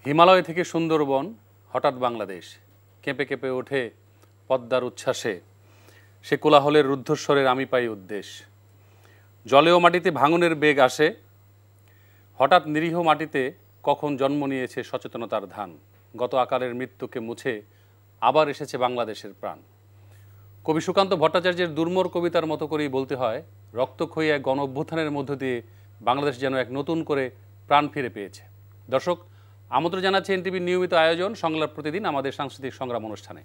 হিমালয় থেকে সুন্দরবন, হঠাৎ বাংলাদেশ, কেঁপে কেঁপে ওঠে পদ্মার উচ্ছ্বাসে, সে কোলাহলের রুদ্ধস্বরের আমি পাই উদ্দেশ। জলে ও মাটিতে ভাঙনের বেগ আসে, হঠাৎ নিরীহ মাটিতে কখন জন্ম নিয়েছে সচেতনতার ধান। গত আকালের মৃত্যুকে মুছে আবার এসেছে বাংলাদেশের প্রাণ। কবি সুকান্ত ভট্টাচার্যের দুর্মর কবিতার মতো করেই বলতে হয়, রক্তক্ষয়ী এক গণ অভ্যুত্থানের মধ্য দিয়ে বাংলাদেশ যেন এক নতুন করে প্রাণ ফিরে পেয়েছে। দর্শক, আমন্ত্রণ জানাচ্ছি এনটিভির নিয়মিত আয়োজন সংলাপ প্রতিদিন আমাদের সাংস্কৃতিক সংগ্রাম অনুষ্ঠানে।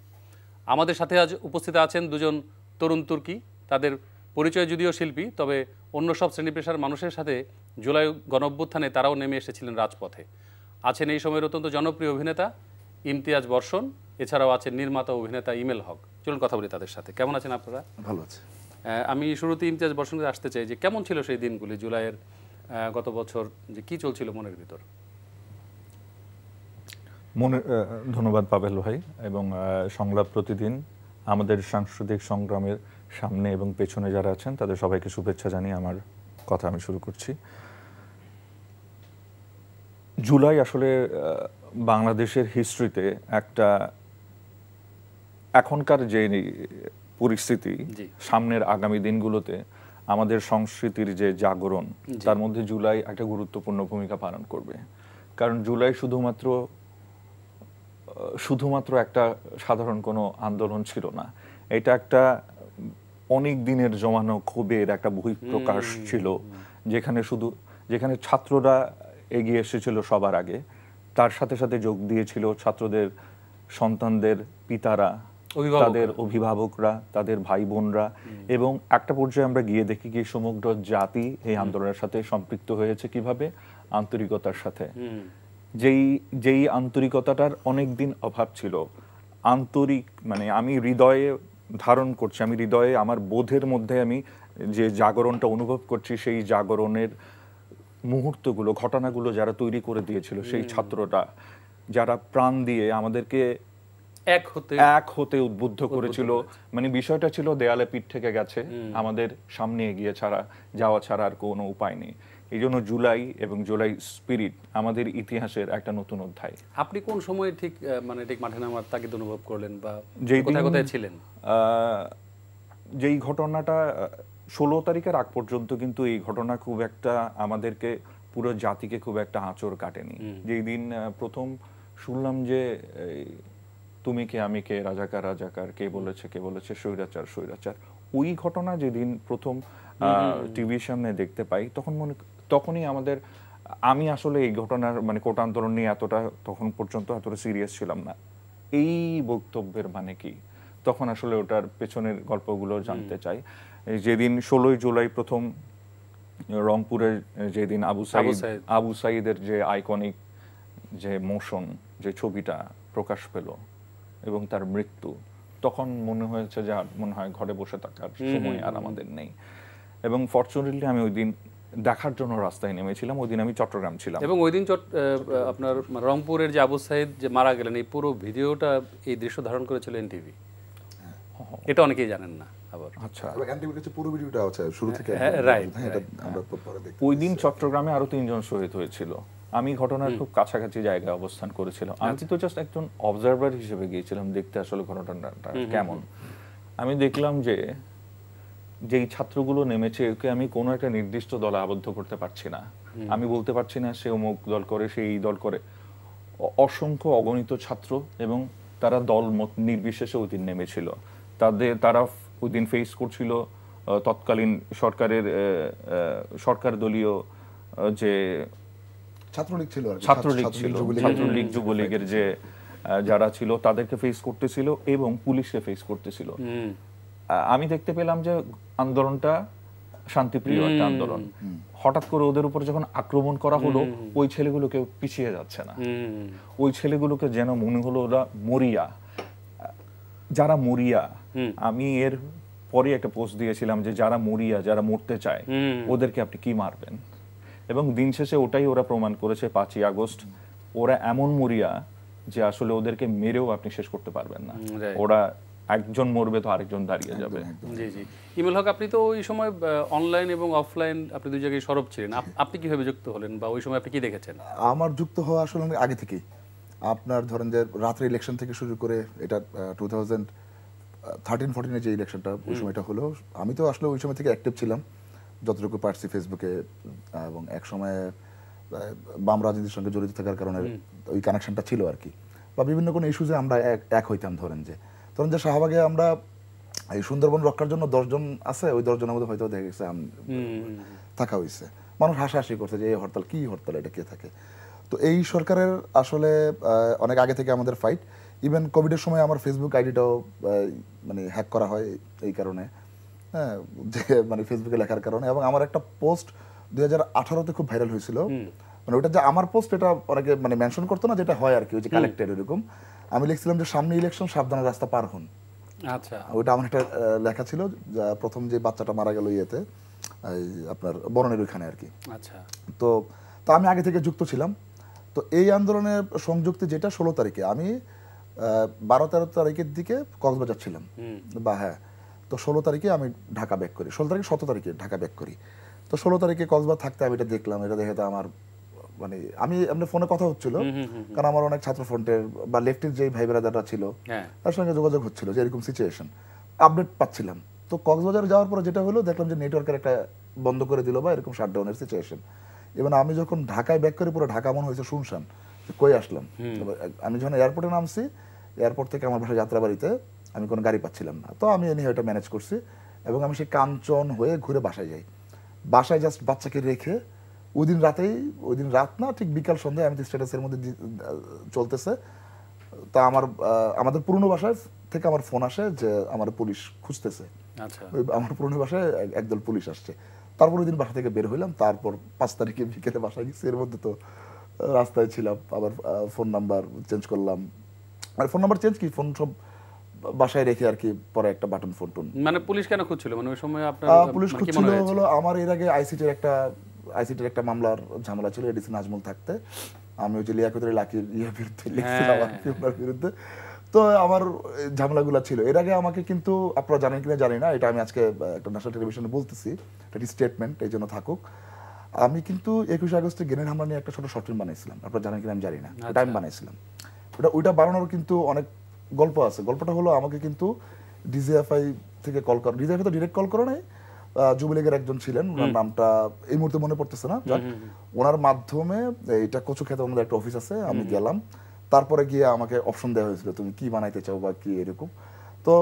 আমাদের সাথে আজ উপস্থিত আছেন দুজন তরুণ তুর্কি। তাদের পরিচয় যদিও শিল্পী, তবে অন্য সব শ্রেণী পেশার মানুষের সাথে জুলাই গণ অভ্যুত্থানে তারাও নেমে এসেছিলেন রাজপথে। আছেন এই সময়ের অত্যন্ত জনপ্রিয় অভিনেতা ইমতিয়াজ বর্ষণ, এছাড়াও আছেন নির্মাতা অভিনেতা ইমেল হক। চলুন কথা বলি তাদের সাথে। কেমন আছেন আপনারা? ভালো আছে। আমি শুরুতে ইমতিয়াজ বর্ষণকে আসতে চাই যে কেমন ছিল সেই দিনগুলি, জুলাইয়ের গত বছর, যে কি চলছিল মনের ভিতর? ধন্যবাদ পাবেল ভাই, এবং সংলাপ প্রতিদিন আমাদের সাংস্কৃতিক সংগ্রামের সামনে এবং পেছনে যারা আছেন তাদের সবাইকে শুভেচ্ছা জানিয়ে আমার কথা আমি শুরু করছি। জুলাই আসলে বাংলাদেশের হিস্ট্রিতে একটা, এখনকার যে পরিস্থিতি, সামনের আগামী দিনগুলোতে আমাদের সংস্কৃতির যে জাগরণ, তার মধ্যে জুলাই একটা গুরুত্বপূর্ণ ভূমিকা পালন করবে। কারণ জুলাই শুধুমাত্র একটা সাধারণ কোনো আন্দোলন ছিল না, এটা একটা অনেক দিনের জমানো ক্ষোভের একটা বহিঃপ্রকাশ ছিল, যেখানে ছাত্ররা এগিয়ে এসেছিল সবার আগে। তার সাথে সাথে যোগ দিয়েছিল ছাত্রদের সন্তানদের পিতারা, তাদের অভিভাবকরা, তাদের ভাই বোনরা, এবং একটা পর্যায়ে আমরা গিয়ে দেখি কি সমগ্র জাতি এই আন্দোলনের সাথে সম্পৃক্ত হয়েছে। কিভাবে? আন্তরিকতার সাথে। যেই আন্তরিকতাটার অনেক দিন অভাব ছিল। আন্তরিক মানে আমি হৃদয়ে ধারণ করছি, আমি হৃদয়ে আমার বোধের মধ্যে আমি যে জাগরণটা অনুভব করছি, সেই জাগরণের মুহূর্তগুলো, ঘটনাগুলো যারা তৈরি করে দিয়েছিল, সেই ছাত্ররা যারা প্রাণ দিয়ে আমাদেরকে এক হতে উদ্বুদ্ধ করেছিল। মানে বিষয়টা ছিল দেয়ালে পিঠ থেকে গেছে, আমাদের সামনে এগিয়ে যাওয়া ছাড়া আর কোনো উপায় নেই। এই জন্য জুলাই এবং জুলাই স্পিরিট আমাদের ইতিহাসের একটা নতুন অধ্যায়। আপনি কোন সময় ঠিক মাঠে নামার তাগিদ অনুভব করলেন, বা কোথায় ছিলেন? যেই ঘটনাটা 16 তারিখের আগ পর্যন্ত কিন্তু এই ঘটনা খুব একটা আমাদেরকে, পুরো জাতিকে খুব একটা আঁচড় কাটেনি। যেই দিন প্রথম শুনলাম যে তুমি কে আমি কে, রাজাকার রাজাকার, কে বলেছে স্বৈরাচার স্বৈরাচার, ওই ঘটনা যেদিন প্রথম টিভির সামনে দেখতে পাই, তখনই আমি আসলে এই ঘটনার মানে কোটা আন্দোলন নিয়ে তখন পর্যন্ত এতটা সিরিয়াস ছিলাম না। এই বক্তব্যের মানে কি, তখন আসলে ওটার পেছনের গল্পগুলো জানতে চাই। যেদিন 16 জুলাই প্রথম রংপুরের যেদিন আবু সাইদের যে আইকনিক যে মোশন, যে ছবিটা প্রকাশ পেল এবং তার মৃত্যু, তখন মনে হয়েছে যে মনে হয় ঘরে বসে থাকার সময় আর আমাদের নেই। এবং ফরচুনেটলি আমি ওই দিন দেখার জন্য রাস্তায় নেমেছিলাম। ওই দিন আমি চট্টগ্রাম ছিলাম, এবং ওই দিন আপনার রংপুরের যে আবু সাইদ যে মারা গেলেন, এই পুরো ভিডিওটা, এই দৃশ্য ধারণ করেছিল এনটিভি। এটা অনেকেই জানেন না। আবার আচ্ছা, এনটিভির কাছে পুরো ভিডিওটা আছে শুরু থেকে। রাইট। আমরা পরে দেখি। ওই দিন চট্টগ্রামে আরো 3 জন শহীদ হয়েছিল। আমি ঘটনার খুব কাছাকাছি জায়গায় অবস্থান করেছিলাম। আমি তো জাস্ট একজন অবজারভার হিসেবে গিয়েছিলাম দেখতে আসলে ঘটনাটা কেমন। আমি দেখলাম যে যেই ছাত্রগুলো নেমেছে, ওকে আমি কোনো একটা নির্দিষ্ট দলে আবদ্ধ করতে পারছি না। আমি বলতে পারছি না সে অমুক দল করে, সে এই দল করে। অসংখ্য অগণিত ছাত্র, এবং তারা দল মত নির্বিশেষে ওই দিন নেমেছিল। তারা ওই দিন ফেস করছিল তৎকালীন সরকার দলীয় যে ছাত্রলীগ যুবলীগের যে যারা ছিল, তাদেরকে ফেস করতেছিল এবং পুলিশকে ফেস করতেছিল। আমি দেখতে পেলাম যে আন্দোলনটা শান্তিপ্রিয় একটা আন্দোলন। হঠাৎ করে ওদের উপর যখন আক্রমণ করা হলো, ওই ছেলেগুলোকে পিছিয়ে যাচ্ছে না। ওই ছেলেগুলোকে যেন মনে হলো ওরা মরিয়া, যারা মরিয়া। আমি এর পরে একটা পোস্ট দিয়েছিলাম যে যারা মরিয়া, যারা মরতে চায়, ওদেরকে আপনি কি মারবেন? এবং দিন শেষে ওটাই ওরা প্রমাণ করেছে। 5ই আগস্ট ওরা এমন মরিয়া যে আসলে ওদেরকে মেরেও আপনি শেষ করতে পারবেন না। ওরা একজন মরবে তো আরেকজন দাঁড়িয়ে যাবে। জি জি। ইমেল হক, আপনি তো ওই সময় অনলাইন এবং অফলাইন আপনি দুই জায়গায় সরব ছিলেন। আপনি কিভাবে যুক্ত হলেন, বা ওই সময় আপনি কি দেখেছেন? আমার যুক্ত হওয়া আসলে আগে থেকেই, আপনার ধরেন যে রাত্রে ইলেকশন থেকে শুরু করে এটা 2013-14 যে ইলেকশনটা ওই সময়টা হলো, আমি তো আসলে ওই সময় থেকে অ্যাক্টিভ ছিলাম যতটুকু পারছি ফেসবুকে, এবং এক সময় বাম রাজনীতির সঙ্গে জড়িত থাকার কারণে ওই কানেকশনটা ছিল আর কি, বা বিভিন্ন কোনো ইস্যুজে আমরা এক হইতাম। ধরেন যে শাহবাগে আমরা এই সুন্দরবন রক্ষার জন্য 10 জন আছে, ওই 10 জনের মধ্যে হয়তো দেখা গেছে থাকা হয়েছে, মানুষ হাসাহাসি করছে যে এই হরতাল কি হরতাল, এটা কে থাকে। তো এই সরকারের আসলে অনেক আগে থেকে আমাদের ফাইট, ইভেন কোভিডের সময় আমার ফেসবুক আইডিটাও মানে হ্যাক করা হয় এই কারণে, হ্যাঁ, যে মানে ফেসবুকে লেখার কারণে। এবং আমার একটা পোস্ট 2018-তে খুব ভাইরাল হয়েছিল, মানে ওটা যে আমার পোস্ট, এটা অনেকে মানে মেনশন করতো না, যেটা হয় আর কি, ওই যে কালেক্টেড এরকম। আমি লিখছিলাম যে সামনে ইলেকশন, সাবধানে রাস্তা পার হন। আচ্ছা, ওইটা আমার একটা লেখা ছিল, প্রথম যে বাচ্চাটা মারা গেল ইয়েতে, আপনার বরণের ওইখানে আর কি। আচ্ছা, তো আমি আগে থেকে যুক্ত ছিলাম। তো এই আন্দোলনের সংযুক্তি যেটা 16 তারিখে, আমি 12-13 তারিখের দিকে কক্সবাজার ছিলাম, বা হ্যাঁ, তো 16 তারিখে আমি ঢাকা ব্যাক করি, 16 তারিখে 17 তারিখে ঢাকা ব্যাক করি। তো 16 তারিখে কক্সবাজার থাকতে আমি এটা দেখলাম, এটা দেখে তো আমার মানে আমি এমনি ফোনে কথা হচ্ছিল, কারণ আমার অনেক ছাত্র ফ্রন্টের বা লেফটের যে ভাই বেরাদাররা ছিল তার সঙ্গে যোগাযোগ হচ্ছিল যে এরকম সিচুয়েশন, আপডেট পাচ্ছিলাম। তো কক্সবাজার যাওয়ার পরে যেটা হলো, দেখলাম যে নেটওয়ার্কের একটা বন্ধ করে দিল, বা এরকম শাটডাউনের সিচুয়েশন। এবং আমি যখন ঢাকায় ব্যাক করে পুরো ঢাকা মনে হয়েছে শুনশান, কই আসলাম। আমি যখন এয়ারপোর্টে নামছি, এয়ারপোর্ট থেকে আমার বাসায় যাত্রাবাড়িতে, আমি কোনো গাড়ি পাচ্ছিলাম না। তো আমি এনে ওটা ম্যানেজ করছি, এবং আমি সেই কাঞ্চন হয়ে ঘুরে বাসায় যাই। বাসায় জাস্ট বাচ্চাকে রেখে ওই দিন রাত না, ঠিক বিকাল সন্ধ্যায় আমি স্ট্যাটাসের মধ্যে চলতেছে, তা আমাদের পুরনো বাসায় থেকে আমার ফোন আসে যে আমার পুলিশ খুঁজতেছে। আমার পুরনো বাসায় একদল পুলিশ আসছে। তারপর ওই দিন বাসা থেকে বের হইলাম, তারপর 5 তারিখে বিকেলে বাসায় গেছি। এর মধ্যে তো রাস্তায় ছিলাম, আবার ফোন নাম্বার চেঞ্জ করলাম, আর ফোন নাম্বার চেঞ্জ কি, ফোন সব বাসায় রেখে আর কি, পরে একটা বাটন ফোন টোন। মানে পুলিশ কেন খুঁজছিল, মানে ওই সময় আপনার পুলিশ খুঁজছিল হলো, আমার এর আগে আইসিটির একটা মামলার ঝামেলা ছিল এডিসি নাজমুল থাকতে, আমি ওই যে লিয়াকতের লাকির বিরুদ্ধে লিখছিলাম আর কি, ওনার বিরুদ্ধে। তো আমার ঝামেলাগুলো ছিল এর আগে আমাকে, কিন্তু আপনারা জানেন কিনা জানি না, এটা আমি আজকে একটা ন্যাশনাল টেলিভিশনে বলতেছি, এটা স্টেটমেন্ট, এই জন্য থাকুক। আমি কিন্তু 21 আগস্টে গ্রেনেড হামলা নিয়ে একটা ছোট শর্ট ফিল্ম বানাইছিলাম, আপনারা জানেন কিনা আমি জানি না, ওটা আমি বানাইছিলাম। ওইটা বানানোর কিন্তু অনেক গল্প আছে। গল্পটা হলো, আমাকে কিন্তু ডিজিএফআই থেকে কল করে, ডিজিএফআই তো ডিরেক্ট কল করে নাই, যুবলীগের একজন ছিলেন, ওনার নামটা এই মুহূর্তে মনে পড়তেছে না, ওনার মাধ্যমে এটা কচুক্ষেতে আমাদের একটা অফিস আছে, আমি গেলাম। তারপরে গিয়ে আমাকে অপশন দেওয়া হয়েছিল, তুমি কি বানাইতে চাও বা কি এরকম। তো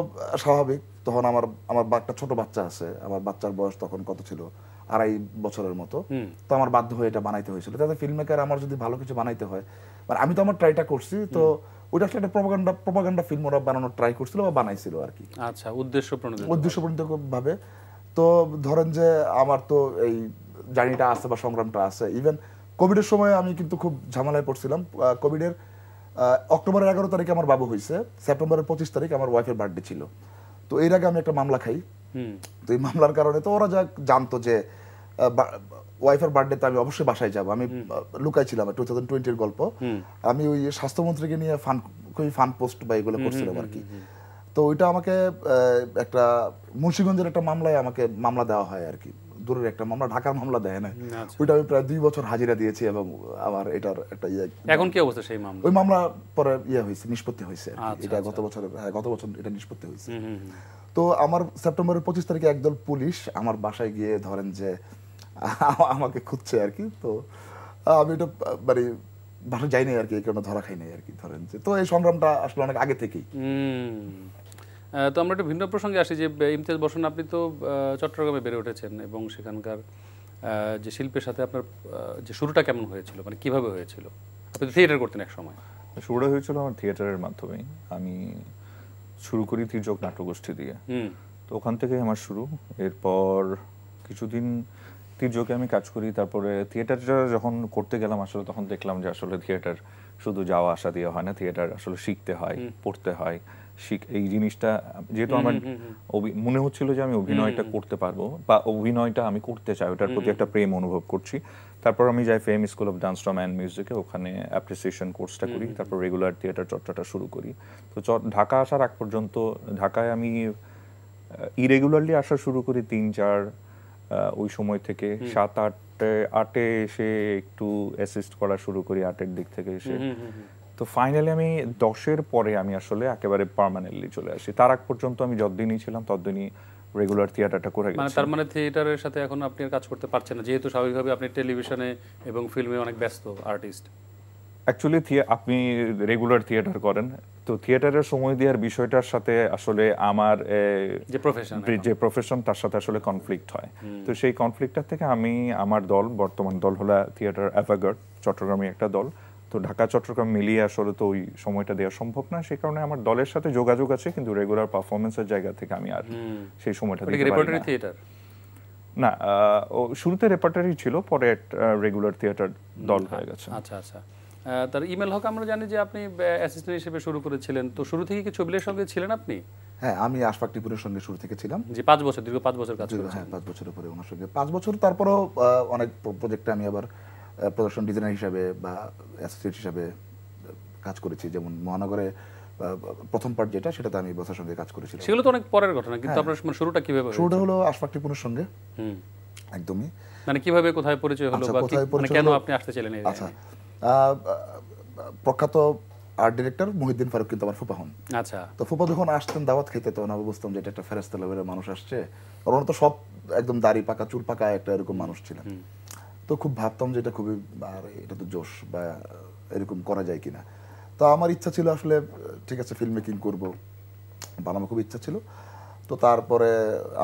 স্বাভাবিক, তখন আমার একটা ছোট বাচ্চা আছে, আমার বাচ্চার বয়স তখন কত ছিল, 2.5 বছরের মতো। তো আমার বাধ্য হয়ে এটা বানাইতে হয়েছিল। তাতে ফিল্ম মেকার, আমার যদি ভালো কিছু বানাইতে হয়, মানে আমি তো আমার ট্রাইটা করছি, তো ওইটা আসলে একটা প্রপাগান্ডা ফিল্ম ওরা বানানোর ট্রাই করছিল বা বানাইছিল আর কি। আচ্ছা, উদ্দেশ্যপ্রণোদিত ভাবে। তো ধরেন যে আমার তো এই জার্নিটা আছে বা সংগ্রামটা আছে। ইভেন কোভিডের সময় আমি কিন্তু খুব ঝামেলায় পড়ছিলাম। কোভিডের অক্টোবরের 11 তারিখে আমার বাবু হয়েছে, সেপ্টেম্বরের 25 তারিখ আমার ওয়াইফের বার্থডে ছিল। তো এর আগে আমি একটা মামলা খাই। তো এই মামলার কারণে তো ওরা যা জানতো যে ওয়াইফের বার্থডেতে আমি অবশ্যই বাসায় যাব, আমি লুকাইছিলাম। 2020-এর গল্প, আমি ওই স্বাস্থ্যমন্ত্রীকে নিয়ে খুবই ফান পোস্ট বা এগুলো করছিলাম আর কি। তো ওইটা আমাকে একটা মুন্সিগঞ্জের একটা মামলায় আমাকে মামলা দেওয়া হয় আর কি, দূরের একটা মামলা, ঢাকার মামলা দেয় না। ওইটা আমি প্রায় 2 বছর হাজিরা দিয়েছি, এবং আমার এটার একটা এখন কি অবস্থা সেই মামলা? ওই মামলা পরে হয়েছে, নিষ্পত্তি হয়েছে। এটা গত বছর এটা নিষ্পত্তি হয়েছে। তো আমার সেপ্টেম্বরের 25 তারিখে একদল পুলিশ আমার বাসায় গিয়ে ধরেন যে আমাকে খুঁজছে আর কি। তো আমি এটা মানে বাসায় যাই নাই আর কি, এই কারণে ধরা খাই নাই আর কি, ধরেন যে। তো এই সংগ্রামটা আসলে অনেক আগে থেকেই। তো আমরা একটা ভিন্ন প্রসঙ্গে আসি, যে ইমতিয়াজ বসন, আপনি তো চট্টগ্রামে বেড়ে উঠেছেন, এবং সেখানকার যে শিল্পের সাথে আপনার যে শুরুটা কেমন হয়েছিল, মানে কিভাবে হয়েছিল? আপনি তো থিয়েটার করতেন এক সময়। শুরুটা হয়েছিল আমার থিয়েটারের মাধ্যমেই। আমি শুরু করি তির্যক নাট্যগোষ্ঠী দিয়ে, তো ওখান থেকে আমার শুরু। এরপর কিছুদিন তির্যকে আমি কাজ করি, তারপরে থিয়েটারটা যখন করতে গেলাম আসলে তখন দেখলাম যে আসলে থিয়েটার শুধু যাওয়া আসা দিয়ে হয় না, থিয়েটার আসলে শিখতে হয়, পড়তে হয়। এই জিনিসটা যেহেতু আমার মনে হচ্ছিল যে আমি অভিনয়টা করতে পারবো বা অভিনয়টা আমি করতে চাই, ওটার প্রতি একটা প্রেম অনুভব করছি। তারপর আমি যাই Fame school of dance drama and মিউজিকে, ওখানে অ্যাপ্রিসিয়েশন কোর্সটা করি, তারপর রেগুলার থিয়েটার চর্চাটা শুরু করি। তো ঢাকা আসার আগ পর্যন্ত ঢাকায় আমি ইরেগুলারলি আসা শুরু করি 3-4 ওই সময় থেকে। 7-8-এ এসে একটু অ্যাসিস্ট করা শুরু করি, 8-এর দিক থেকে এসে। তো ফাইনালি আমি 10-এর পরে আমি আসলে একেবারে পার্মানেন্টলি চলে আসি। তার আগ পর্যন্ত আমি যতদিনই ছিলাম ততদিনই রেগুলার থিয়েটারটা করে গেছি। তার মানে থিয়েটারের সাথে এখন আপনি আর কাজ করতে পারছেন না, যেহেতু স্বাভাবিকভাবে আপনি টেলিভিশনে এবং ফিল্মে অনেক ব্যস্ত আর্টিস্ট। অ্যাকচুয়ালি আপনি রেগুলার থিয়েটার করেন, তো থিয়েটারের সময় দেওয়ার বিষয়টার সাথে আসলে আমার যে প্রফেশন তার সাথে আসলে কনফ্লিক্ট হয়। তো সেই কনফ্লিক্টটার থেকে আমি আমার দল, বর্তমান দল হলো থিয়েটার অ্যাভাগার্ড, চট্টগ্রামে একটা দল, তো ঢাকা চট্টগ্রাম মিলিয়ে আসলে তো ওই সময়টা দেওয়া সম্ভব না, সেই কারণে আমার দলের সাথে যোগাযোগ আছে, কিন্তু রেগুলার পারফরমেন্সের জায়গা থেকে আমি আর সেই সময়টা দিতে পারি না। থিয়েটার না, শুরুতে রেপার্টারি ছিল, পরে রেগুলার থিয়েটার দল হয়ে গেছে। আচ্ছা আচ্ছা। তার ইমেল হক আমরা জানি যে আপনি অ্যাসিস্ট্যান্ট হিসেবে শুরু করেছিলেন, তো শুরু থেকে কি ছবিলের সঙ্গে ছিলেন আপনি? হ্যাঁ, আমি আশফাক টিপুরের সঙ্গে শুরু থেকে ছিলাম। যে 5 বছর, দীর্ঘ 5 বছর কাজ করেছেন। হ্যাঁ, 5 বছরের পরে ওনার সঙ্গে 5 বছর, তারপরেও অনেক প্রজেক্টে আমি আবার প্রোডাকশন ডিজাইনার হিসাবে বা অ্যাসোসিয়েট হিসাবে কাজ করেছি। যেমন মহানগরে প্রথম পার্ট যেটা, সেটাতে আমি বসের সঙ্গে কাজ করেছিলাম। সেগুলো তো অনেক পরের ঘটনা, কিন্তু আপনার শুরুটা কিভাবে? শুরুটা হলো আশফাক টিপুরের সঙ্গে। একদমই, মানে কিভাবে, কোথায় পরিচয় হলো, বা কেন আপনি আসতে চাইলেন? আচ্ছা, প্রখ্যাত আর্ট ডিরেক্টর মহিউদ্দিন ফারুক কিন্তু আমার ফুপা হন। আচ্ছা। তো ফুপা যখন আসতেন দাওয়াত খেতে, তখন আমি বুঝতাম যে এটা একটা ফেরেশতা লেভেলের মানুষ আসছে। ওনার তো সব একদম দাড়ি পাকা, চুল পাকা একটা এরকম মানুষ ছিলেন। তো খুব ভাবতাম যে এটা খুবই, আর এটা তো জোশ, বা এরকম করা যায় কিনা। তো আমার ইচ্ছা ছিল আসলে, ঠিক আছে ফিল্ম মেকিং করবো, বানাবো, খুব ইচ্ছা ছিল। তো তারপরে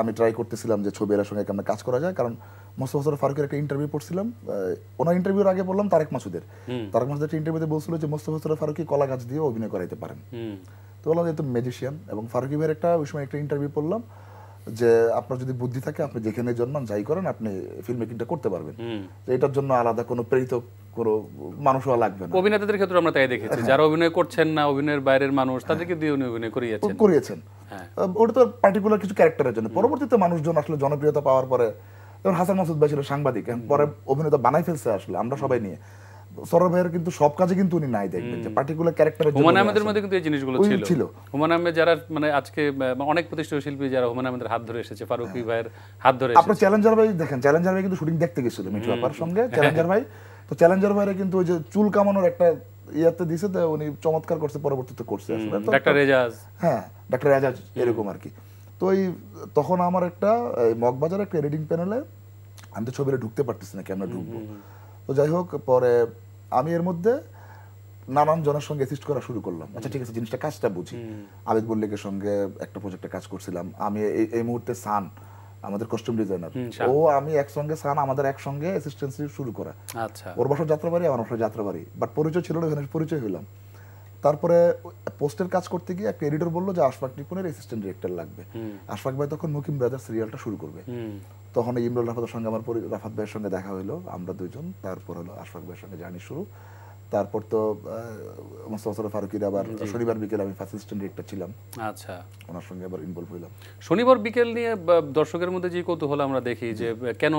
আমি ট্রাই করতেছিলাম যে ছবির সঙ্গে কেমন কাজ করা যায়, কারণ মোস্তফা সরোয়ার ফারুকের একটা ইন্টারভিউ পড়ছিলাম। ওনার ইন্টারভিউর আগে বললাম তারেক মাসুদের একটা ইন্টারভিউতে বলছিল যে মোস্তফা সরোয়ার ফারুক কলা গাছ দিয়ে অভিনয় করাইতে পারেন। তো বললাম যেহেতু ম্যাজিশিয়ান, এবং ফারুকি ভাইয়ের ওই সময় একটা ইন্টারভিউ পড়লাম যে আপনার যদি বুদ্ধি থাকে, আপনি যেখানে জন্মান যাই করেন, আপনি ফিল্ম মেকিংটা করতে পারবেন। এটার জন্য আলাদা কোনো প্রেরিত কোনো মানুষও লাগবে না। অভিনেতাদের ক্ষেত্রে আমরা তাই দেখেছি, যারা অভিনয় করছেন না, অভিনয়ের বাইরের মানুষ, তাদেরকে দিয়ে উনি অভিনয় করিয়েছেন। ওটা তো পার্টিকুলার কিছু ক্যারেক্টারের জন্য। পরবর্তীতে মানুষজন আসলে জনপ্রিয়তা পাওয়ার পরে, যেমন হাসান মাসুদ ভাই ছিল সাংবাদিক, পরে অভিনেতা বানাই ফেলছে আসলে আমরা সবাই নিয়ে। সরোয়ার ভাইয়ের কিন্তু সব কাজে কিন্তু উনি নাই, দেখবেন যে পার্টিকুলার ক্যারেক্টারের জন্য। হুমায়ুন আহমেদের মধ্যে কিন্তু এই জিনিসগুলো ছিল। হুমায়ুন আহমেদ যারা মানে আজকে অনেক প্রতিষ্ঠিত শিল্পী যারা হুমায়ুন আহমেদের হাত ধরে এসেছে, ফারুকি ভাইয়ের হাত ধরে এসেছে। আপনি চ্যালেঞ্জার ভাই দেখেন, চ্যালেঞ্জার ভাই কিন্তু শুটিং দেখতে গেছিল মিঠু আপার সঙ্গে, চ্যালেঞ্জার ভাই। তো চ্যালেঞ্জার ভাইরা কিন্তু ওই যে চুল কামানোর একটা ইয়াতে দিছে, তো উনি চমৎকার করছে, পরবর্তীতে করছে আসলে ডাক্তার রেজাজ। হ্যাঁ, ডাক্তার রেজাজ এরকম আর কি। তো তখন আমার একটা মগবাজার একটা এডিটিং প্যানেলে, আমি তো ছবিটা ঢুকতে পারতেছি না, কেমন ঢুকবো। তো যাই হোক, পরে আমি এর মধ্যে নানান জনের সঙ্গে অ্যাসিস্ট করা শুরু করলাম। আচ্ছা ঠিক আছে, জিনিসটা কাজটা বুঝি। আবেদ মল্লিকের সঙ্গে একটা প্রজেক্টে কাজ করছিলাম আমি। এই মুহূর্তে সান আমাদের কস্টিউম ডিজাইনার, আমি একসঙ্গে সান আমাদের একসঙ্গে অ্যাসিস্ট্যান্সি শুরু করা। আচ্ছা, ওর বাসা যাত্রাবাড়ি, আমার বাসা যাত্রাবাড়ি, বাট পরিচয় ছিল না, ওখানে পরিচয় হইলাম। তারপরে পোস্টের কাজ করতে গিয়ে একটা এডিটর বললো যে আশফাক টিপুনের অ্যাসিস্ট্যান্ট ডিরেক্টর লাগবে। আশফাক ভাই তখন মুকিম ব্রাদার সিরিয়ালটা শুরু করবে। তখন ইমরুল রাফাতের সঙ্গে আমার রাফাত ভাইয়ের সঙ্গে দেখা হইলো, আমরা দুইজন। তারপর হলো আশফাক ভাইয়ের সঙ্গে জার্নি শুরু। তারপর তো মোস্তফা সরোয়ার ফারুকির আবার শনিবার বিকেল আমি ফার্স্ট অ্যাসিস্ট্যান্ট ডিরেক্টর ছিলাম। আচ্ছা, ওনার সঙ্গে আবার ইনভলভ হইলাম। শনিবার বিকেল নিয়ে দর্শকের মধ্যে যে কৌতূহল আমরা দেখি যে কেন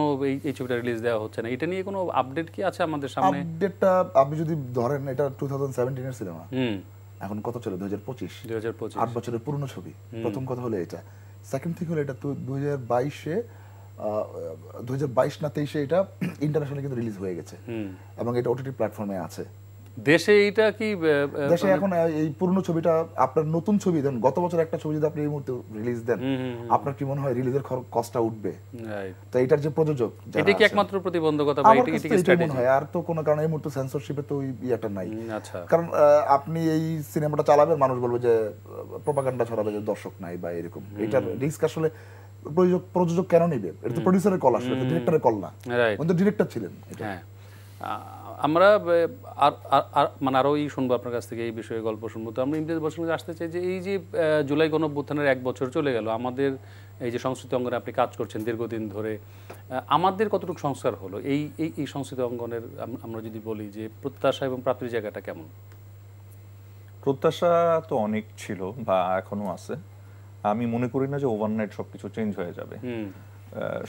এই ছবিটা রিলিজ দেওয়া হচ্ছে না, এটা নিয়ে কোনো আপডেট কি আছে আমাদের সামনে? আপডেটটা আপনি যদি ধরেন, এটা 2017 এর সিনেমা, এখন কত চলে? 2025, 8 বছরের পুরনো ছবি। প্রথম কথা হলো এটা। সেকেন্ড থিং হলো এটা তো 2022 না 23-এ এটা ইন্টারন্যাশনালি কিন্তু রিলিজ হয়ে গেছে, এবং এটা ওটিটি প্ল্যাটফর্মে আছে। দেশে এটা কি দেশে এখন এই পুরনো ছবিটা, আপনার নতুন ছবি দেন, গত বছর একটা ছবি যদি আপনি এই মুহূর্তে রিলিজ দেন, আপনার কি মনে হয় রিলিজের কষ্টটা উঠবে? তো এটার যে প্রযোজক, এটা কি একমাত্র প্রতিবন্ধকতা বা এটা কি স্ট্র্যাটেজি মনে হয়? আর তো কোনো কারণে এই মুহূর্তে সেন্সরশিপে তো ওই ইয়াটা নাই। আচ্ছা, কারণ আপনি এই সিনেমাটা চালাবেন, মানুষ বলবে যে প্রোপাগান্ডা ছড়াবে যে দর্শক নাই বা এরকম। এটার রিস্ক আসলে প্রযোজক কেন নিবে? এটা তো প্রোডিউসারের কল, আসলে ডিরেক্টরের কল না। উনি তো ডিরেক্টর ছিলেন। হ্যাঁ, আমরা মানে আরও শুনবো আপনার কাছ থেকে, এই বিষয়ে গল্প শুনবো। তো আমরা ইমতিয়াজ বসুর কাছে আসতে চাই যে এই যে জুলাই গণঅভ্যুত্থানের 1 বছর চলে গেল, আমাদের এই যে সংস্কৃতি অঙ্গনে আপনি কাজ করছেন দীর্ঘদিন ধরে, আমাদের কতটুকু সংস্কার হলো এই সংস্কৃতি অঙ্গনের? আমরা যদি বলি যে প্রত্যাশা এবং প্রাপ্তির জায়গাটা কেমন? প্রত্যাশা তো অনেক ছিল বা এখনো আছে। আমি মনে করি না যে ওভারনাইট সবকিছু চেঞ্জ হয়ে যাবে।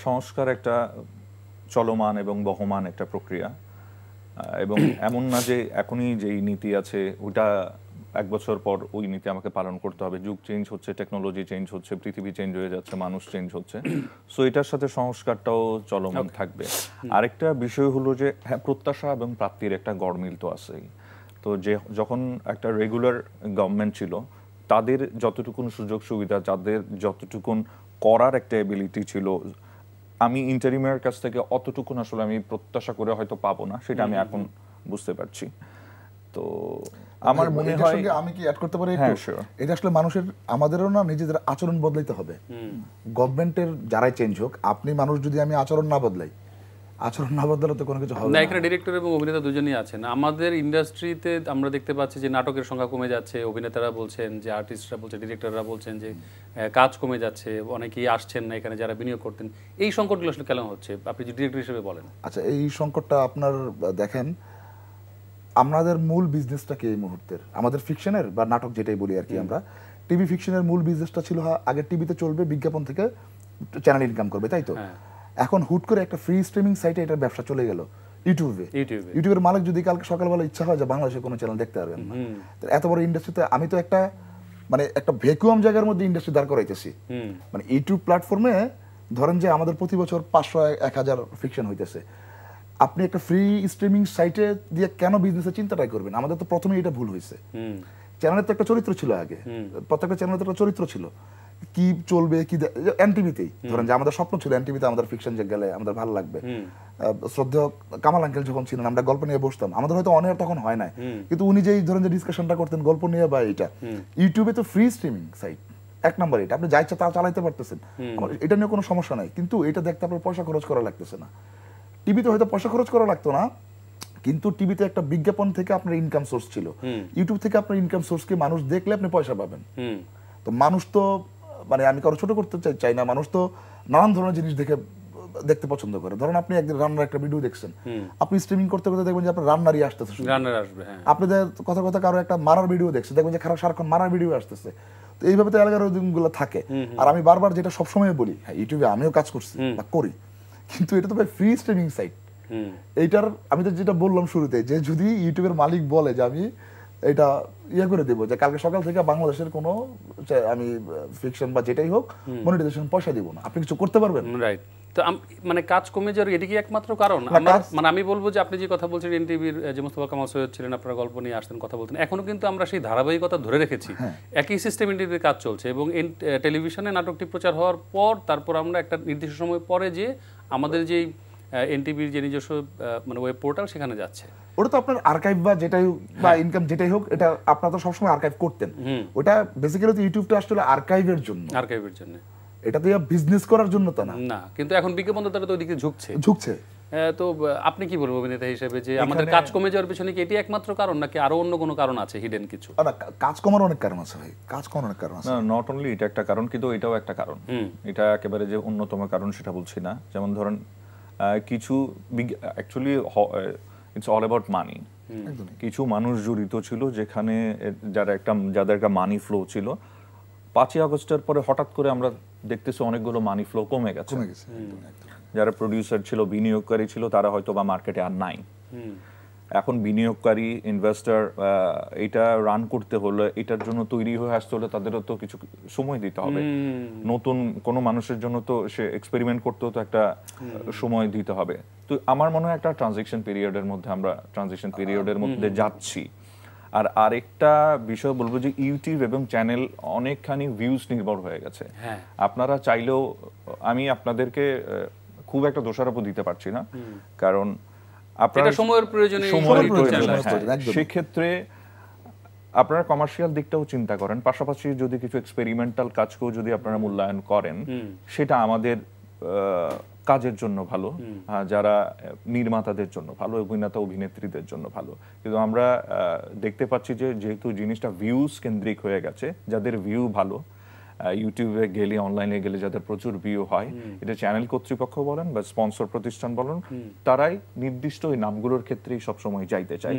সংস্কার একটা চলমান এবং বহমান একটা প্রক্রিয়া, এবং এমন না যে এখনই যেই নীতি আছে ওইটা 1 বছর পর ওই নীতি আমাকে পালন করতে হবে। যুগ চেঞ্জ হচ্ছে, টেকনোলজি চেঞ্জ হচ্ছে, পৃথিবী চেঞ্জ হয়ে যাচ্ছে, মানুষ চেঞ্জ হচ্ছে। সো এটার সাথে সংস্কারটাও চলমান থাকবে। আরেকটা বিষয় হলো যে হ্যাঁ, প্রত্যাশা এবং প্রাপ্তির একটা গড়মিল তো আছেই। তো যখন একটা রেগুলার গভর্নমেন্ট ছিল, তাদের যতটুকুন সুযোগ সুবিধা, যাদের যতটুকুন করার একটা এবিলিটি ছিল, আমি ইন্টারিমের কাছ থেকে অতটুকুন আসলে আমি প্রত্যাশা করে হয়তো পাবো না, সেটা আমি এখন বুঝতে পারছি। তো আমার মনে হয় আমি কি অ্যাড করতে পারি একটু? এটা আসলে মানুষের, আমাদেরও না নিজেদের আচরণ বদলাইতে হবে। গভর্নমেন্টের যারাই চেঞ্জ হোক, আপনি মানুষ যদি আমি আচরণ না বদলালে তো কোনো কিছু হবে না। এখানে ডিরেক্টর এবং অভিনেতা দুজনই আছেন। আমাদের ইন্ডাস্ট্রিতে আমরা দেখতে পাচ্ছি যে নাটকের সংখ্যা কমে যাচ্ছে, অভিনেতারা বলছেন, যে আর্টিস্টরা বলছেন, ডিরেক্টররা বলছেন যে কাজ কমে যাচ্ছে, অনেকেই আসছেন না এখানে যারা বিনিয়োগ করতেন। এই সংকটগুলো আসলে কেন হচ্ছে, আপনি যে ডিরেক্টর হিসেবে বলেন? আচ্ছা, এই সংকটটা আপনার দেখেন, আমাদের মূল বিজনেসটা কি এই মুহূর্তের, আমাদের ফিকশনের বা নাটক যেটাই বলি আর কি, আমরা টিভি ফিকশনের মূল বিজনেসটা ছিল আগে টিভিতে চলবে, বিজ্ঞাপন থেকে চ্যানেল ইনকাম করবে, তাই তো? এখন হুট করে একটা ফ্রি স্ট্রিমিং সাইটে এটার ব্যবসা চলে গেল ইউটিউবের মালিক যদি কালকে সকালবেলা ইচ্ছা হয় যে বাংলাদেশে কোনো চ্যানেল দেখতে পারবেন না, এত বড় ইন্ডাস্ট্রিতে আমি তো একটা একটা ভ্যাকুয়াম জায়গার মধ্যে ইন্ডাস্ট্রি দাঁড় করাইতেছি। ইউটিউব প্ল্যাটফর্মে ধরেন যে আমাদের প্রতি বছর 500-1000 ফিকশন হইতেছে, আপনি একটা ফ্রি স্ট্রিমিং সাইটে দিয়ে কেন বিজনেসের চিন্তাটাই করবেন? আমাদের তো প্রথমেই এটা ভুল হয়েছে। চ্যানেলের তো একটা চরিত্র ছিল, আগে প্রত্যেকটা চ্যানেলের তো একটা চরিত্র ছিল, কি চলবে কি এনটিভিতেই ধরেন যে আমাদের স্বপ্ন ছিল এনটিভিতে আমাদের ফিকশন যে গেলে আমাদের ভালো লাগবে। শ্রদ্ধেয় কামাল আঙ্কেল যখন ছিলেন, আমরা গল্প নিয়ে বসতাম, আমাদের হয়তো অনেক তখন হয় নাই, কিন্তু উনি যেই ধরেন যে ডিসকাশনটা করতেন গল্প নিয়ে বা এটা, ইউটিউবে তো ফ্রি স্ট্রিমিং সাইট এক নম্বর, এটা আপনি যা ইচ্ছা তা চালাইতে পারতেছেন, এটা নিয়ে কোনো সমস্যা নাই, কিন্তু এটা দেখতে আপনার পয়সা খরচ করা লাগতেছে না। টিভিতে হয়তো পয়সা খরচ করা লাগতো না, কিন্তু টিভিতে একটা বিজ্ঞাপন থেকে আপনার ইনকাম সোর্স ছিল, ইউটিউব থেকে আপনার ইনকাম সোর্সকে মানুষ দেখলে আপনি পয়সা পাবেন। তো মানুষ তো আমি কারো ছোট করতে চাই না, মানুষ তো নানান ধরনের জিনিস দেখতে পছন্দ করে। ধরেন আপনি একদিন রান্নার একটা ভিডিও দেখছেন, আপনি স্ট্রিমিং করতে করতে দেখবেন যে আপনার রান্নারই আসতেছে, আপনি কথা কথা কারো একটা মারার ভিডিও দেখছেন, দেখবেন যে সারাক্ষণ মারার ভিডিও আসতেছে। তো এইভাবে তো অ্যালগরিদমগুলো থাকে। আর আমি বারবার যেটা সবসময় বলি, হ্যাঁ ইউটিউবে আমিও কাজ করছি বা করি, কিন্তু এটা তো ভাই ফ্রি স্ট্রিমিং সাইট। এইটার আমি তো যেটা বললাম শুরুতে, যে যদি ইউটিউবের মালিক বলে যে আমি এটা করে দেবো, যে কালকে সকাল থেকে বাংলাদেশের কোনো আমি ফিকশন বা যেটাই হোক মনিটাইজেশন পয়সা দিব না, আপনি কিছু করতে পারবেন? রাইট। তো কাজ কমে যাওয়ার এটি কি একমাত্র কারণ? আমি বলবো যে আপনি যে কথা বলছেন, এনটিভির যে মোস্তফা কামাল সৈয়দ ছিলেন, আপনারা গল্প নিয়ে আসতেন, কথা বলতেন, এখনো কিন্তু আমরা সেই ধারাবাহিকতা ধরে রেখেছি, একই সিস্টেম এনটিভির কাজ চলছে, এবং টেলিভিশনে নাটকটি প্রচার হওয়ার পর তারপর আমরা একটা নির্দিষ্ট সময় পরে যে আমাদের যেই এনটিভির যে নিজস্ব ওয়েব পোর্টাল, সেখানে যাচ্ছে। ওটা তো আপনার আর্কাইভ বা যেটাই বা ইনকাম যেটাই হোক, এটা আপনারা তো সবসময় আর্কাইভ করতেন। ওটা বেসিক্যালি তো ইউটিউবটা আসলে আর্কাইভের জন্য, এটা তো বিজনেস করার জন্য তো না। কিন্তু এখন বিজ্ঞাপনদাতারা তো ওইদিকে ঝুঁকছে। তো আপনি কি বলবো অভিনেতা হিসেবে, যে আমাদের কাজ কমে যাওয়ার পিছনে কি এটি একমাত্র কারণ, নাকি আরো অন্য কোনো কারণ আছে, হিডেন কিছু? না, কাজ কমার অনেক কারণ আছে ভাই, কাজ কমার অনেক কারণ আছে। নট অনলি এটা একটা কারণ, কিন্তু এটাও একটা কারণ। এটা একেবারে যে অন্যতম কারণ সেটা বলছি না। যেমন ধরেন কিছু অ্যাকচুয়ালি ইটস অল অ্যাবাউট মানি। কিছু মানুষ জড়িত ছিল যেখানে যাদের একটা মানি ফ্লো ছিল। 5ই আগস্টের পরে হঠাৎ করে আমরা দেখতেছি অনেকগুলো মানি ফ্লো কমে গেছে। যারা প্রডিউসার ছিল, বিনিয়োগকারী ছিল, তারা হয়তো বা মার্কেটে আর নাই। এখন বিনিয়োগকারী, ইনভেস্টর এটা রান করতে হলে, এটার জন্য তৈরি হয়ে আসতে হলে তাদেরও তো কিছু সময় দিতে হবে। নতুন কোনো মানুষের জন্য তো সে এক্সপেরিমেন্ট করতেও তো একটা সময় দিতে হবে। তো আমার মনে হয় একটা ট্রানজিশন পিরিয়ডের মধ্যে যাচ্ছি। আর আরেকটা বিষয় বলবো যে ইউটিউব এবং চ্যানেল অনেকখানি ভিউজ নির্ভর হয়ে গেছে। আপনারা চাইলেও, আমি আপনাদেরকে খুব একটা দোষারোপ দিতে পারছি না, কারণ আপনারা সময়ের প্রয়োজনে সেক্ষেত্রে আপনারা কমার্শিয়াল দিকটাও চিন্তা করেন, পাশাপাশি যদি কিছু এক্সপেরিমেন্টাল কাজকেও যদি আপনারা মূল্যায়ন করেন, সেটা আমাদের কাজের জন্য ভালো, যারা নির্মাতাদের জন্য ভালো, অভিনেতা অভিনেত্রীদের জন্য ভালো। কিন্তু আমরা দেখতে পাচ্ছি যে যেহেতু জিনিসটা ভিউজ কেন্দ্রিক হয়ে গেছে, যাদের ভিউ ভালো, ইউটিউবে গেলে, অনলাইনে গেলে যাদের প্রচুর ভিউ হয়, এটা চ্যানেল কর্তৃপক্ষ বলেন বা স্পন্সর প্রতিষ্ঠান বলেন, তারাই নির্দিষ্ট ওই নামগুলোর ক্ষেত্রেই সবসময় যাইতে চায়।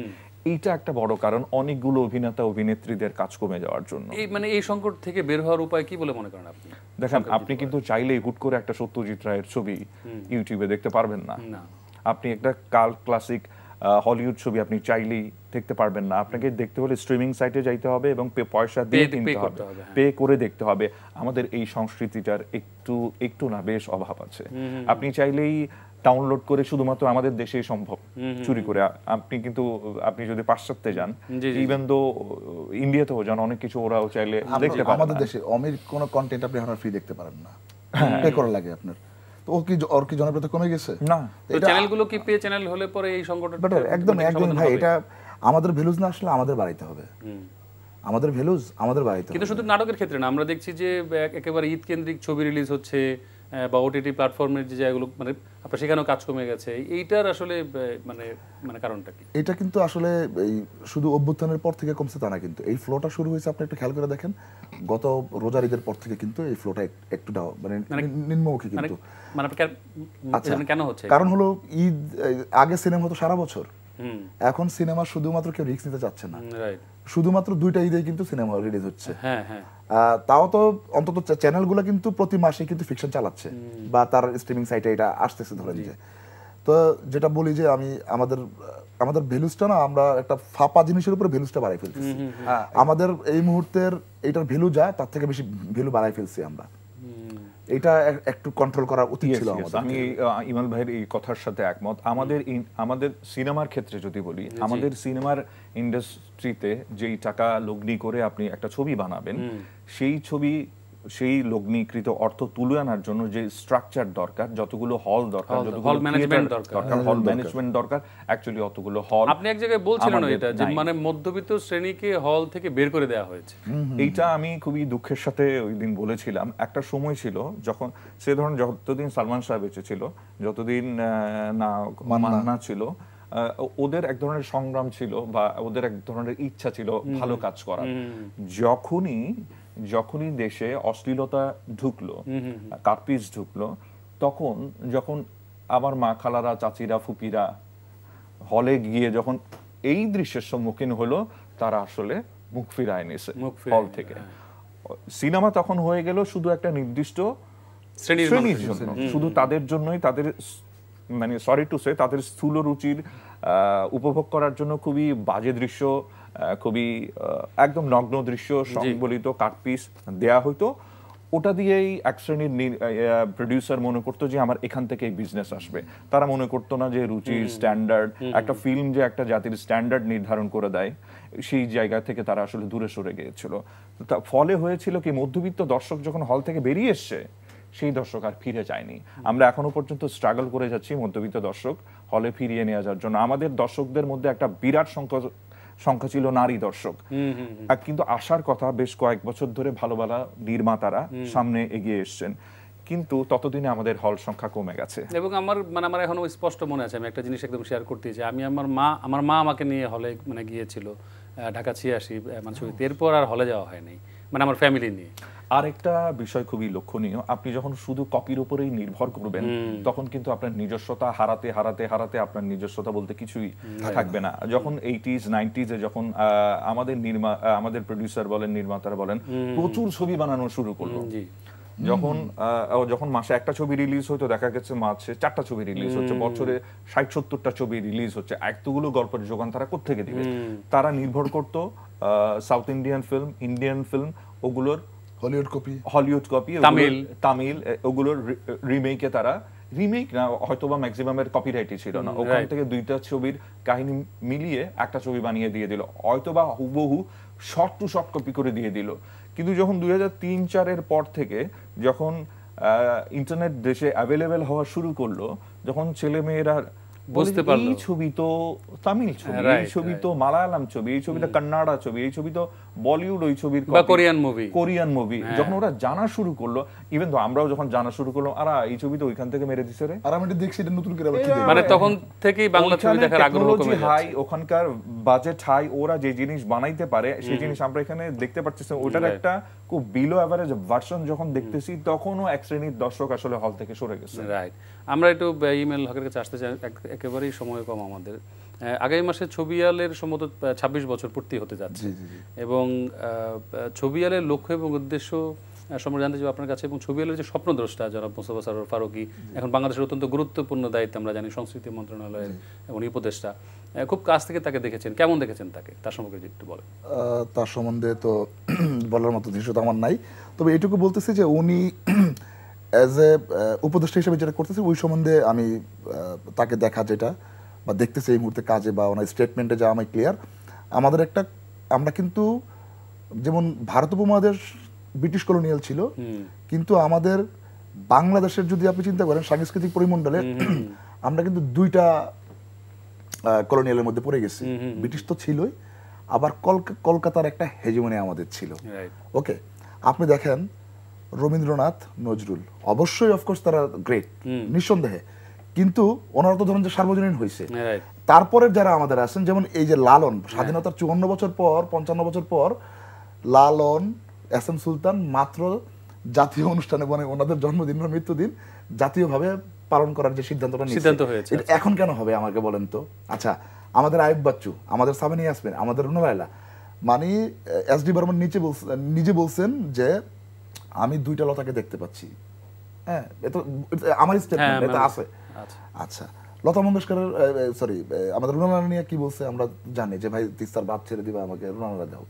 এইটা একটা বড় কারণ অনেকগুলো অভিনেতা অভিনেত্রীদের কাজ কমে যাওয়ার জন্য। এই সংকট থেকে বের হওয়ার উপায় কি বলে মনে করেন আপনি? দেখেন, আপনি কিন্তু চাইলেই হুট করে একটা সত্যজিৎ রায়ের ছবি ইউটিউবে দেখতে পারবেন না। আপনি একটা ক্লাসিক হলিউড ছবি আপনি চাইলেই দেখতে পারবেন না। আপনাকে দেখতে হলে স্ট্রিমিং সাইটে যাইতে হবে এবং পয়সা দিয়ে কিনতে হবে, পে করে দেখতে হবে। আমাদের এই সংস্কৃতিটার একটু না বেশ অভাব আছে। আপনি চাইলেই ডাউনলোড করে শুধুমাত্র আমাদের দেশেই সম্ভব চুরি করে। আপনি যদি পাশ্চাত্যে যান, ইভেন দো ইন্ডিয়াতেও যান, অনেক কিছু ওরাও চাইলে দেখতে পারে। আমাদের দেশে অমির কোন কন্টেন্ট আপনি এখন ফ্রি দেখতে পারেন না, পে করা লাগে আপনার। তো ওর কি জনপ্রিয়তা কমে গেছে? না, তো চ্যানেলগুলো কি পে চ্যানেল হলে পরে এই সংকটটা একদম ভাই, এটা আমাদের ভ্যালুজ না আসলে আমাদের বাড়াইতে হবে, আমাদের ভ্যালুজ আমাদের বাড়াইতে হবে। কিন্তু শুধু নাটকের ক্ষেত্রে না, আমরা দেখছি যে একেবারে ঈদ কেন্দ্রিক ছবি রিলিজ হচ্ছে বা ওটিটি প্ল্যাটফর্মের যে জায়গাগুলো, মানে আপনার সেখানেও কাজ কমে গেছে, এইটার আসলে মানে কারণটা কি? এটা কিন্তু আসলে এই শুধু অভ্যুত্থানের পর থেকে কমছে তা না, কিন্তু এই ফ্লোটা শুরু হয়েছে, আপনি একটু খেয়াল করে দেখেন, গত রোজার ঈদের পর থেকে কিন্তু এই ফ্লোটা একটু মানে নিম্নমুখী কিন্তু। আচ্ছা, কেন হচ্ছে? কারণ হলো ঈদ, আগে সিনেমা হতো সারা বছর, এখন সিনেমা শুধুমাত্র কেউ রিস্ক নিতে চাচ্ছে না, শুধুমাত্র 2টা ঈদে কিন্তু সিনেমা রিলিজ হচ্ছে। তাও তো অন্তত চ্যানেলগুলো কিন্তু প্রতি মাসে কিন্তু ফিকশন চালাচ্ছে বা তার স্ট্রিমিং সাইটে এটা আসতেছে, ধরেন যে। তো যেটা বলি যে আমি আমাদের ভ্যালুসটা না, আমরা একটা ফাঁপা জিনিসের উপরে ভ্যালুসটা বাড়াই ফেলতেছি। আমাদের এই মুহূর্তের এইটার ভ্যালু যা তার থেকে বেশি ভ্যালু বাড়াই ফেলছি আমরা। এটা একটু কন্ট্রোল করা উচিত ছিল আমাদের। আমি ইমাল ভাইয়ের এই কথার সাথে একমত। আমাদের সিনেমার ক্ষেত্রে যদি বলি, আমাদের সিনেমার ইন্ডাস্ট্রিতে যেই টাকা লগ্নি করে আপনি একটা ছবি বানাবেন, সেই লগ্নিকৃত অর্থ তুলে আনার জন্য যে স্ট্রাকচার দরকার, যতগুলো হল দরকার, হল ম্যানেজমেন্ট দরকার, অ্যাকচুয়ালি অতগুলো হল। আপনি এক জায়গায় বলছিলেন এটা যে মানে মধ্যবিত্ত শ্রেণীকে হল থেকে বের করে দেওয়া হয়েছে। এইটা আমি খুবই দুঃখের সাথে ওই দিন বলেছিলাম। একটা সময় ছিল যখন সে ধরুন যতদিন সালমান শাহ বেঁচে ছিল, যতদিন না মান্না ছিল, ওদের এক ধরনের সংগ্রাম ছিল বা ওদের এক ধরনের ইচ্ছা ছিল ভালো কাজ করার। যখনই দেশে অশ্লীলতা ঢুকলো, কার্পিস ঢুকলো, যখন আমার মা খালারা, চাচিরা, ফুপিরা হলে গিয়ে যখন এই দৃশ্যের সম্মুখীন হলো, তারা আসলে মুখ ফিরায় নিছে হল থেকে। সিনেমা তখন হয়ে গেল শুধু একটা নির্দিষ্ট শ্রেণীর জন্য, শুধু তাদের জন্যই, তাদের মানে সরি টু সে তাদের স্থূল রুচির উপভোগ করার জন্য খুবই বাজে দৃশ্য, খুবই একদম নগ্ন দৃশ্য, সংবলিত কাটপিস দেয়া হইতো। ওটা দিয়েই এক শ্রেণীর প্রডিউসার মনে করতো যে আমার এখান থেকেই বিজনেস আসবে। তারা মনে করতো না যে রুচির স্ট্যান্ডার্ড, একটা ফিল্ম যে একটা জাতির স্ট্যান্ডার্ড নির্ধারণ করে দেয়, সেই জায়গা থেকে তারা আসলে দূরে সরে গিয়েছিল। ফলে হয়েছিল কি, মধ্যবিত্ত দর্শক যখন হল থেকে বেরিয়ে এসছে, সেই দর্শক আর ফিরে যায়নি। আমরা এখনো পর্যন্ত স্ট্রাগল করে যাচ্ছি মধ্যবিত্ত দর্শক হলে ফিরিয়ে নিয়ে যাওয়ার জন্য। আমাদের দর্শকদের মধ্যে একটা বিরাট সংখ্যা ছিল নারী দর্শক, কিন্তু আসার কথা বেশ কয়েক বছর ধরে ভালো ভালো নির্মাতারা সামনে এগিয়ে এসছেন, কিন্তু ততদিনে আমাদের হল সংখ্যা কমে গেছে। এবং আমার এখনো স্পষ্ট মনে আছে, আমি একটা জিনিস একদম শেয়ার করতে চাই। আমার মা আমাকে নিয়ে হলে গিয়েছিল ঢাকা 86 ছবিতে, এরপর আর হলে যাওয়া হয়নি, আমার ফ্যামিলি নিয়ে। আরেকটা বিষয় খুবই লক্ষণীয়, আপনি যখন শুধু কপির উপরেই নির্ভর করবেন, তখন কিন্তু আপনার নিজস্বতা হারাতে হারাতে হারাতে আপনার নিজস্বতা বলতে কিছুই থাকবে না। যখন 80s 90s এ যখন আমাদের প্রডিউসার বলেন, নির্মাতারা বলেন, প্রচুর ছবি বানানো শুরু করলো, যখন মাসে একটা ছবি রিলিজ হতো, দেখা গেছে মাসে 4টা ছবি রিলিজ হচ্ছে, বছরে 60-70টা ছবি রিলিজ হচ্ছে, এতগুলো গল্পের যোগান তারা কোত্থেকে দিবে? তারা নির্ভর করতো south Indian film, Indian film, ওগুলোর হলিউড কপি, তামিল, ওগুলোর রিমেকে, তারা রিমেক না হয়তোবা ম্যাক্সিমামের কপিরাইটই ছিল না, ওখান থেকে 2টা ছবির কাহিনী মিলিয়ে একটা ছবি বানিয়ে দিয়ে দিল, হয়তোবা হুবহু শর্ট টু শর্ট কপি করে দিয়ে দিল। কিন্তু যখন 2003-04 পর থেকে যখন ইন্টারনেট দেশে অ্যাভেলেবেল হওয়া শুরু করলো, যখন ছেলে মেয়েরা বুঝতে পারলো এই ছবি তো তামিল ছবি, এই ছবি তো মালায়ালাম ছবি, এই ছবি তো কন্নাড়া ছবি, এই ছবি তো বলিউড ওই ছবির কোরিয়ান মুভি, যখন ওরা জানা শুরু করলো, ইভেন তো আমরাও যখন জানা শুরু করলাম, আর এই ছবি তো ওইখান থেকে মেরে দিছে রে, আর আমি দেখছি এটা নতুন করে আবার কি দেখব, তখন থেকেই বাংলা ছবি দেখার আগ্রহ কমে যাচ্ছে। হাই, ওখানকার বাজেট হাই, ওরা যে জিনিস বানাইতে পারে সেই জিনিস আমরা এখানে দেখতে পাচ্ছি, ওটার একটা খুব বিলো এভারেজ ভার্সন যখন দেখতেছি, তখনও এক শ্রেণীর দর্শক আসলে হল থেকে সরে গেছে। রাইট। আমরা একটু ইমেল হকের কাছে আসতে চাই, একেবারেই সময় কম আমাদের। আগামী মাসে ছবিয়ালের সম্ভবত 26 বছর পূর্তি হতে যাচ্ছে, এবং ছবিয়ালের লক্ষ্য এবং উদ্দেশ্য সম্পর্কে জানতে চাই আপনার কাছে, এবং ছবিয়ালের যে স্বপ্নদ্রষ্টা জনাব মোস্তফা সরোয়ার ফারুকী, এখন বাংলাদেশের অত্যন্ত গুরুত্বপূর্ণ দায়িত্ব আমরা জানি, সংস্কৃতি মন্ত্রণালয়ের এবং উপদেষ্টা, খুব কাছ থেকে তাকে দেখেছেন, কেমন দেখেছেন তাকে, তার সম্পর্কে একটু বলেন। তার সম্বন্ধে তো বলার মতো দৃশ্য তো আমার নাই, তবে এটুকু বলতেছি যে উনি অ্যাজ এ উপদেষ্টা হিসেবে যেটা করতেছি ওই সম্বন্ধে আমি তাকে দেখা যেটা বা দেখতেছি এই মুহূর্তে কাজে বা ওনার স্টেটমেন্টে যা আমি ক্লিয়ার, আমাদের একটা আমরা কিন্তু যেমন ভারত উপমহাদেশ ব্রিটিশ কলোনিয়াল ছিল, কিন্তু আমাদের বাংলাদেশের যদি আপনি চিন্তা করেন সাংস্কৃতিক পরিমণ্ডলে আমরা কিন্তু দুইটা কলোনিয়ালের মধ্যে পড়ে গেছি। ব্রিটিশ তো ছিলই, আবার কলকাতার একটা হেজিমনি আমাদের ছিল। ওকে, আপনি দেখেন রবীন্দ্রনাথ, নজরুল অবশ্যই অফকোর্স তারা গ্রেট নিঃসন্দেহে, কিন্তু ওনারা তো ধরেন যে সার্বজনীন হয়েছে। তারপরে যারা আমাদের আছেন যেমন এই যে লালন, স্বাধীনতার 54 বছর পর 55 বছর পর লালন, এস এম সুলতান মাত্র জাতীয় অনুষ্ঠানে মানে ওনাদের জন্মদিন বা মৃত্যুদিন জাতীয়ভাবে পালন করার যে সিদ্ধান্ত হয়েছে, এখন কেন হবে আমাকে বলেন তো? আচ্ছা, আমাদের আয়ুব বাচ্চু, আমাদের সাবিনা ইয়াসমিন, আমাদের রুনা লায়লা, মানে এস ডি বর্মন নিজে বলছেন যে আমি দুইটা লতাকে দেখতে পাচ্ছি। হ্যাঁ, এটা আমার স্টেটমেন্ট, এটা আছে। আচ্ছা, লতা মঙ্গেশকরের সরি আমাদের রুনা লায়লা নিয়ে কি বলছে আমরা জানি যে ভাই তিস্তার বাদ ছেড়ে দিবা, আমাকে রুনা লায়লা দাও।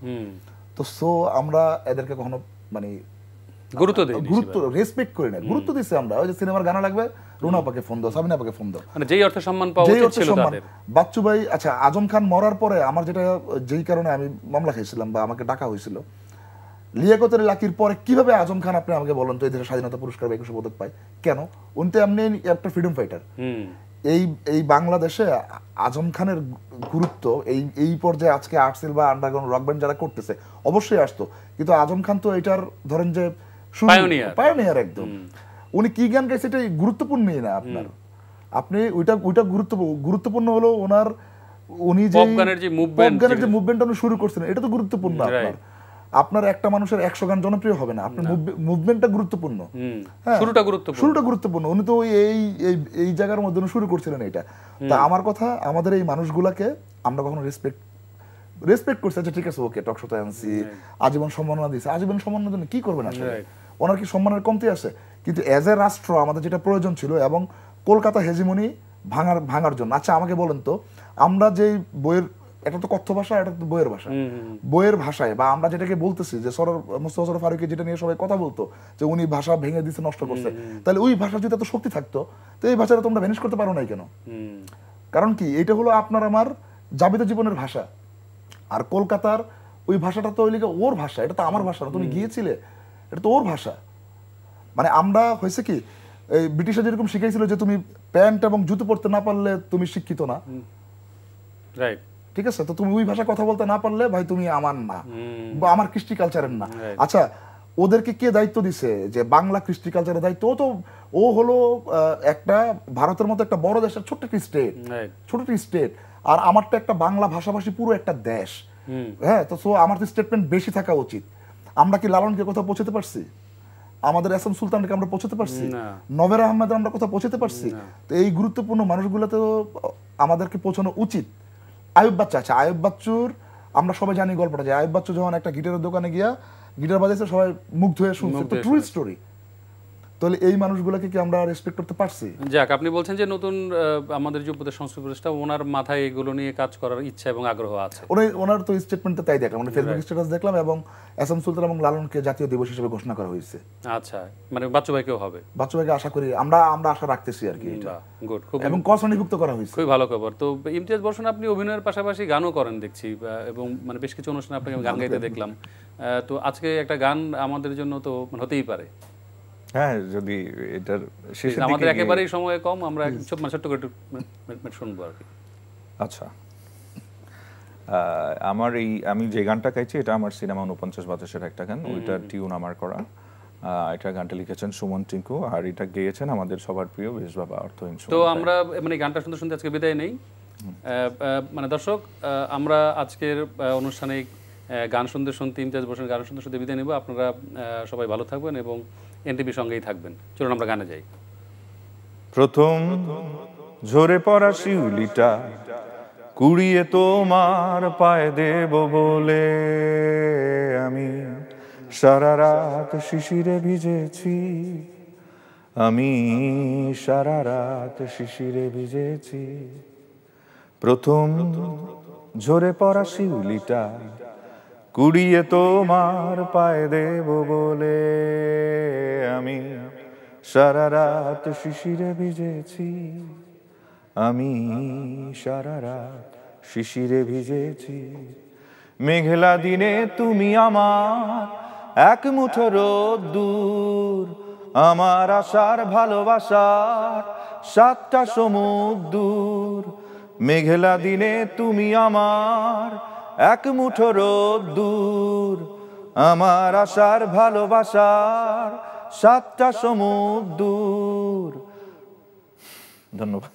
তো সো আমরা এদেরকে কখনো মানে গুরুত্ব রেসপেক্ট করি না, গুরুত্ব দিচ্ছি আমরা। ওই যে সিনেমার গানা লাগবে, রুনা আপাকে ফোন দাও, সাবিনা আপাকে ফোন দাও, মানে যেই অর্থে সম্মান পাওয়া উচিত ছিল তাদের। বাচ্চু ভাই, আচ্ছা আজম খান মরার পরে আমার যেটা যেই কারণে আমি মামলা খেয়েছিলাম বা আমাকে ডাকা হয়েছিল, লিয়াকতের লাকির পরে কিভাবে আজম খান আপনি আমাকে বলেন তো এই দেশের স্বাধীনতা পুরস্কার বা 21 পদক পায় কেন? উনি তো এমনি একটা ফ্রিডম ফাইটার। এই বাংলাদেশে আজম খানের গুরুত্ব এই পর্যায়ে আজকে আর্টসেল বা আন্ডারগ্রাউন্ড রক ব্যান্ড যারা করতেছে অবশ্যই আসতো, কিন্তু আজম খান তো এটার ধরেন যে পায়োনিয়ার একদম। উনি কি গান গাইছে এটা গুরুত্বপূর্ণই না আপনার, আপনি ওইটা গুরুত্বপূর্ণ হলো ওনার, উনি যে পপ গানের যে মুভমেন্ট উনি শুরু করছেন এটা তো গুরুত্বপূর্ণ। আপনার একটা মানুষের 100 গান জনপ্রিয় হবে না, আপনার মুভমেন্টটা গুরুত্বপূর্ণ, শুরুটা গুরুত্বপূর্ণ। উনি তো এই জায়গার মধ্যে শুরু করছিলেন এটা। তা আমার কথা, আমাদের এই মানুষগুলাকে আমরা কখনো রেসপেক্ট করছি, আচ্ছা ঠিক আছে ওকে টক শোতে আনছি, আজীবন সম্মাননা দিয়েছে, আজীবন সম্মাননার জন্য কি করবেন আসলে? ওনার কি সম্মানের কমতি আছে? কিন্তু এজ এ রাষ্ট্র আমাদের যেটা প্রয়োজন ছিল এবং কলকাতা হেজিমনি ভাঙার জন্য, আচ্ছা আমাকে বলেন তো, আমরা যেই বইয়ের, এটা তো কথ্য ভাষা, এটা তো বইয়ের ভাষা, বইয়ের ভাষায় বা আমরা যেটাকে বলতেছি যে মুস্তাফা সরোয়ার ফারুকী যেটা নিয়ে সবাই কথা বলতো যে উনি ভাষা ভেঙে দিচ্ছে, নষ্ট করছে, তাহলে ওই ভাষা যদি এত শক্তি থাকতো তো এই ভাষাটা তোমরা ভ্যানিশ করতে পারো নাই কেন? কারণ কি, এটা হলো আপনার আমার জাবিত জীবনের ভাষা, আর কলকাতার ওই ভাষাটা তো ওর ভাষা, এটা তো আমার ভাষা না, তুমি গিয়েছিলে, এটা তো ওর ভাষা। মানে আমরা হয়েছে কি, এই ব্রিটিশরা যেরকম শিখাইছিল যে তুমি প্যান্ট এবং জুতো পরতে না পারলে তুমি শিক্ষিত না, রাইট? ঠিক আছে, তো তুমি ওই ভাষা কথা বলতে না পারলে ভাই তুমি আমার না বা আমার কৃষ্টি কালচারের না। আচ্ছা, ওদেরকে কে দায়িত্ব দিছে যে বাংলা কৃষ্টি কালচারের দায়িত্ব? ও হলো একটা ভারতের মতো একটা বড় দেশের ছোট্ট একটি স্টেট, আর আমারটা একটা বাংলা ভাষাভাষী পুরো একটা দেশ। হ্যাঁ, তো সো আমার তো স্টেটমেন্ট বেশি থাকা উচিত। আমরা কি লালনকে কোথাও পৌঁছাতে পারছি? আমাদের এস এম সুলতানকে আমরা পৌঁছাতে পারছি? নভের আহমেদের আমরা কোথাও পৌঁছাতে পারছি? তো এই গুরুত্বপূর্ণ মানুষগুলো তো আমাদেরকে পৌঁছানো উচিত। আয়ুব বাচ্চু, আচ্ছা আয়ুব বাচ্চুর আমরা সবাই জানি গল্পটা, যে আয়ুব বাচ্চু যখন একটা গিটারের দোকানে গিয়া গিটার বাজাইছে সবাই মুগ্ধ হয়ে শুনছে, তো ট্রু স্টোরি। তাহলে এই মানুষগুলোকে কি আমরা রেসপেক্ট করতে পারছি? যাক, আপনি বলছেন যে নতুন আমাদের যে উপদেশ সংস্কৃতি উপদেষ্টা, ওনার মাথায় এগুলো নিয়ে কাজ করার ইচ্ছা এবং আগ্রহ আছে। ওনার তো স্টেটমেন্টে তাই দেখলাম, মানে ফেসবুক স্ট্যাটাস দেখলাম, এবং এস এম সুলতান এবং লালনকে জাতীয় দিবস হিসেবে ঘোষণা করা হয়েছে। আচ্ছা, মানে বাচ্চু ভাইকেও হবে? বাচ্চু ভাইকে আশা করি, আমরা আশা রাখতেছি আর কি, গুড, খুব, এবং কর্ষণীভুক্ত করা হয়েছে, খুবই ভালো খবর। তো ইমতিয়াজ বর্ষণ, আপনি অভিনয়ের পাশাপাশি গানও করেন দেখছি, এবং মানে বেশ কিছু অনুষ্ঠানে আপনাকে গান গাইতে দেখলাম। তো আজকে একটা গান আমাদের জন্য তো হতেই পারে। হ্যাঁ, যদি এটার শেষে আমাদের একেবারেই সময় কম, আমরা ছোট্ট করে একটু শুনবো আর কি। আচ্ছা, আমি যে গানটা গাইছি এটা আমার সিনেমা 49 একটা গান, ওইটা টিউন আমার করা। এটা গানটা লিখেছেন সুমন টিঙ্কু, আর এটা গেয়েছেন আমাদের সবার প্রিয় বেশ বাবা অর্থহীন। তো আমরা মানে গানটা শুনতে শুনতে আজকে বিদায় নেই। মানে দর্শক, আমরা আজকের অনুষ্ঠানে গান শুনতে শুনতে, ইমতিয়াজ বর্ষণের গান শুনতে শুনতে বিদায় নেব। আপনারা সবাই ভালো থাকবেন এবং এনটিভি সঙ্গেই থাকবেন। চলুন আমরা গানে যাই। প্রথম ঝরে পড়া শিউলিটা কুড়িয়ে তোমার পায়ে দেব বলে আমি সারা রাত শিশিরে ভিজেছি, আমি সারা রাত শিশিরে ভিজেছি। প্রথম ঝরে পড়া শিউলিটা কুড়িয়ে তোমার পায়ে দেব বলে আমি সারা রাত শিশিরে ভিজেছি, আমি সারা রাত শিশিরে ভিজেছি। মেঘলা দিনে তুমি আমার এক মুঠো রোদ্দুর, আমার আশার ভালোবাসার 7টা সমুদ্র। মেঘলা দিনে তুমি আমার এক মুঠো রোদ্দুর, আমার আশার ভালোবাসার 7টা সমুদ্র। ধন্যবাদ।